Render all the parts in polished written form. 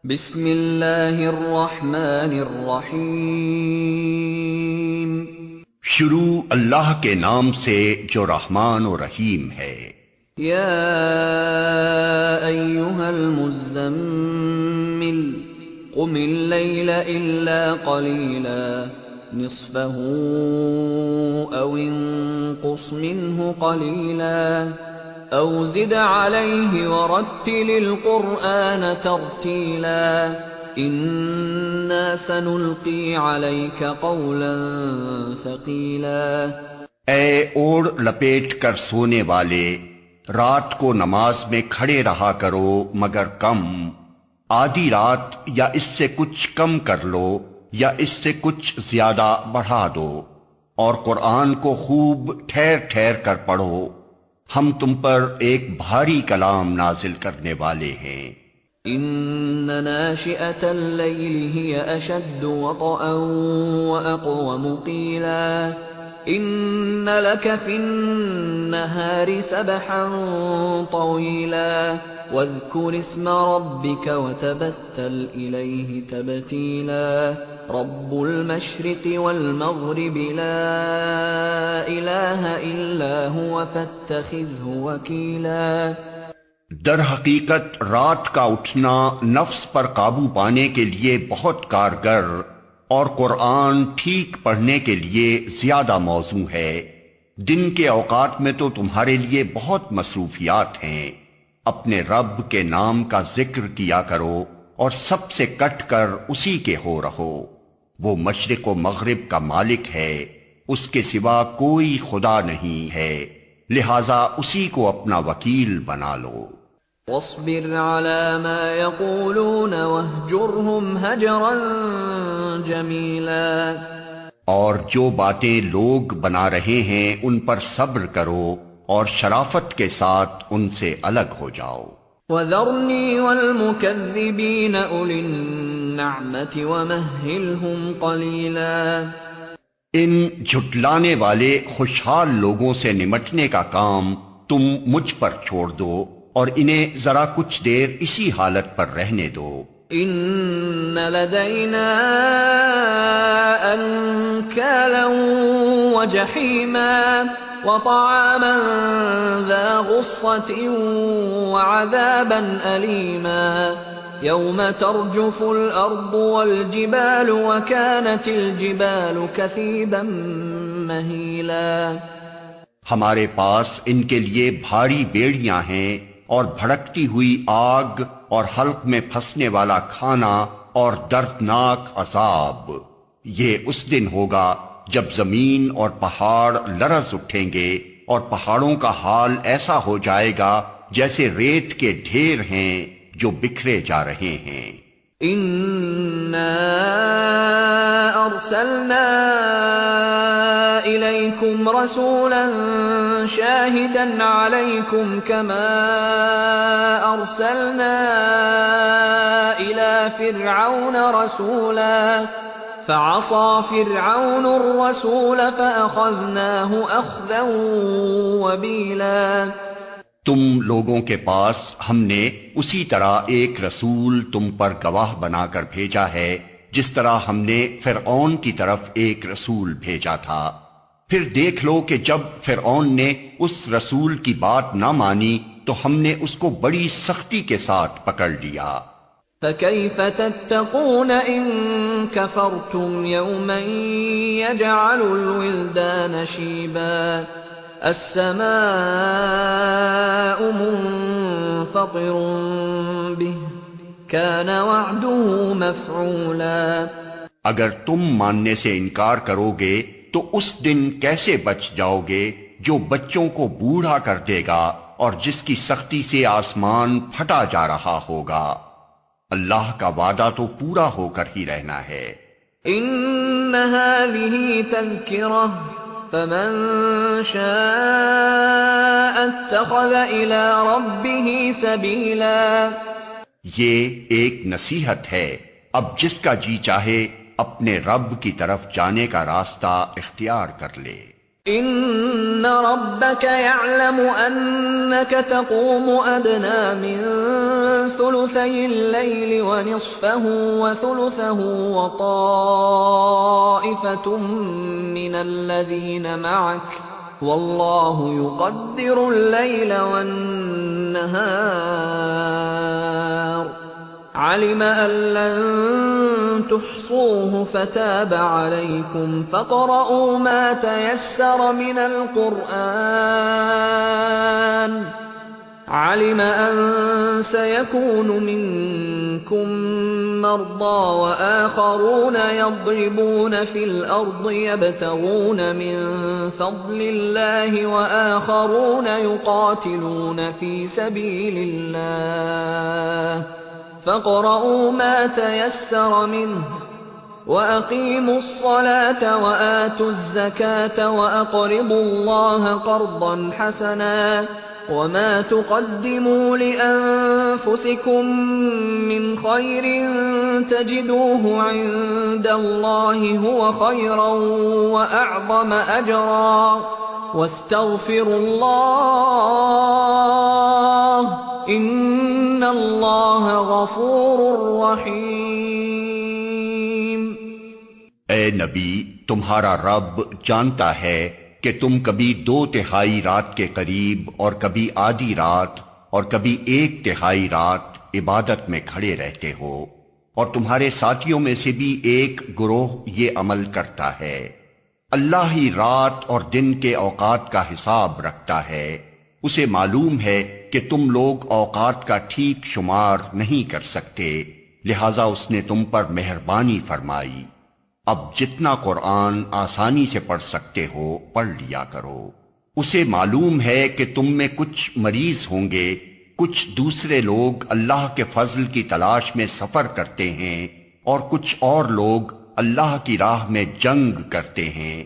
بسم اللہ الرحمن الرحیم۔ شروع اللہ کے نام سے جو رحمان و رحیم ہے۔ یا ایہا المزمل قم اللیل الا قلیلا نصفه او انقص منه قلیلا او زد علیہ ورتل القرآن ترتیلا انا سنلقی علیک قولا ثقیلا۔ اے اوڑھ لپیٹ کر سونے والے، رات کو نماز میں کھڑے رہا کرو مگر کم، آدھی رات یا اس سے کچھ کم کر لو یا اس سے کچھ زیادہ بڑھا دو، اور قرآن کو خوب ٹھہر ٹھہر کر پڑھو، ہم تم پر ایک بھاری کلام نازل کرنے والے ہیں۔ ان ناشئة اللیل ہی اشد وطئا واقوم قیلا ان لك في النهار سبحا طويلا واذكر اسم ربك وتبتل إليه تبتيلا رب المشرق والمغرب لا إله إلا هو فاتخذه وكيلا۔ در حقیقت رات کا اٹھنا نفس پر قابو پانے کے لیے بہت کارگر اور قرآن ٹھیک پڑھنے کے لیے زیادہ موزوں ہے۔ دن کے اوقات میں تو تمہارے لیے بہت مصروفیات ہیں، اپنے رب کے نام کا ذکر کیا کرو اور سب سے کٹ کر اسی کے ہو رہو۔ وہ مشرق و مغرب کا مالک ہے، اس کے سوا کوئی خدا نہیں ہے، لہذا اسی کو اپنا وکیل بنا لو۔ واصبر على ما يقولون واهجرهم هجرا جميلا۔ اور جو باتیں لوگ بنا رہے ہیں ان پر صبر کرو اور شرافت کے ساتھ ان سے الگ ہو جاؤ۔ وَذَرْنِي وَالْمُكَذِّبِينَ أُولِي النَّعْمَةِ وَمَهِّلْهُمْ قَلِيلًا۔ ان جھٹلانے والے خوشحال لوگوں سے نمٹنے کا کام تم مجھ پر چھوڑ دو اور انہیں ذرا کچھ دیر اسی حالت پر رہنے دو۔ ان لدینا انکالا وجحیما وطعاما ذا غصة وعذابا أليما يوم ترجف الأرض والجبال وكانت الجبال كثيبا مهيلا۔ ہمارے پاس ان کے لیے بھاری بیڑیاں ہیں اور بھڑکتی ہوئی آگ اور حلق میں پھنسنے والا کھانا اور دردناک عذاب۔ یہ اس دن ہوگا جب زمین اور پہاڑ لرز اٹھیں گے اور پہاڑوں کا حال ایسا ہو جائے گا جیسے ریت کے ڈھیر ہیں جو بکھرے جا رہے ہیں۔ اِنَّا أَرْسَلْنَا إِلَيْكُمْ رَسُولًا شَاهِدًا عَلَيْكُمْ كَمَا أَرْسَلْنَا إِلَى فِرْعَوْنَ رَسُولًا فَعَصَى فِرْعَوْنُ الرَّسُولَ فَأَخَذْنَاهُ أَخْذًا وَبِيلًا۔ تم لوگوں کے پاس ہم نے اسی طرح ایک رسول تم پر گواہ بنا کر بھیجا ہے جس طرح ہم نے فرعون کی طرف ایک رسول بھیجا تھا۔ پھر دیکھ لو کہ جب فرعون نے اس رسول کی بات نہ مانی تو ہم نے اس کو بڑی سختی کے ساتھ پکڑ لیا۔ فَكَيْفَ تَتَّقُونَ إِن كَفَرْتُمْ يَوْمًا يَجْعَلُ الْوِلْدَانَ شِيبًا السَّمَاءُ مُنفَطِرٌ بِهِ كَانَ وَعْدُهُ مَفْعُولًا۔ اگر تم ماننے سے انکار کرو گے تو اس دن کیسے بچ جاؤ گے جو بچوں کو بوڑھا کر دے گا اور جس کی سختی سے آسمان پھٹا جا رہا ہوگا۔ اللہ کا وعدہ تو پورا ہو کر ہی رہنا ہے۔ ان هذه تذکرہ فمن شاء اتخذ الى ربه سبیلا۔ یہ ایک نصیحت ہے، اب جس کا جی چاہے اپنے رب کی طرف جانے کا راستہ اختیار کر لے۔ إن ربك يعلم أنك تقوم أدنى من ثلثي الليل ونصفه وثلثه وطائفة من الذين معك والله يقدر الليل والنهار علم أن لن تحصوه فتاب عليكم فاقرؤوا ما تيسر من القرآن علم أن سيكون منكم مرضى وآخرون يضربون في الأرض يبتغون من فضل الله وآخرون يقاتلون في سبيل الله فاقرؤوا ما تيسر منه وأقيموا الصلاة وآتوا الزكاة وأقرضوا الله قرضا حسنا وما تقدموا لأنفسكم من خير تجدوه عند الله هو خيرا وأعظم أجرا واستغفروا الله إن الله غفور رحيم۔ اے نبی، تمہارا رب جانتا ہے کہ تم کبھی 2/3 رات کے قریب اور کبھی آدھی رات اور کبھی 1/3 رات عبادت میں کھڑے رہتے ہو، اور تمہارے ساتھیوں میں سے بھی ایک گروہ یہ عمل کرتا ہے۔ اللہ ہی رات اور دن کے اوقات کا حساب رکھتا ہے، اسے معلوم ہے کہ تم لوگ اوقات کا ٹھیک شمار نہیں کر سکتے، لہذا اس نے تم پر مہربانی فرمائی۔ اب جتنا قرآن آسانی سے پڑھ سکتے ہو پڑھ لیا کرو۔ اسے معلوم ہے کہ تم میں کچھ مریض ہوں گے، کچھ دوسرے لوگ اللہ کے فضل کی تلاش میں سفر کرتے ہیں، اور کچھ اور لوگ اللہ کی راہ میں جنگ کرتے ہیں۔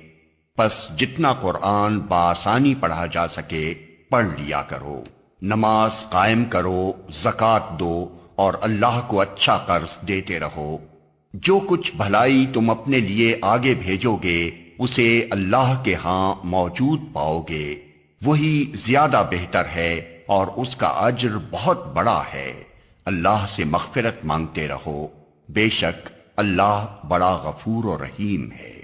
پس جتنا قرآن بآسانی پڑھا جا سکے پڑھ لیا کرو، نماز قائم کرو، زکوٰۃ دو، اور اللہ کو اچھا قرض دیتے رہو۔ جو کچھ بھلائی تم اپنے لیے آگے بھیجو گے اسے اللہ کے ہاں موجود پاؤ گے، وہی زیادہ بہتر ہے اور اس کا اجر بہت بڑا ہے۔ اللہ سے مغفرت مانگتے رہو، بے شک اللہ بڑا غفور و رحیم ہے۔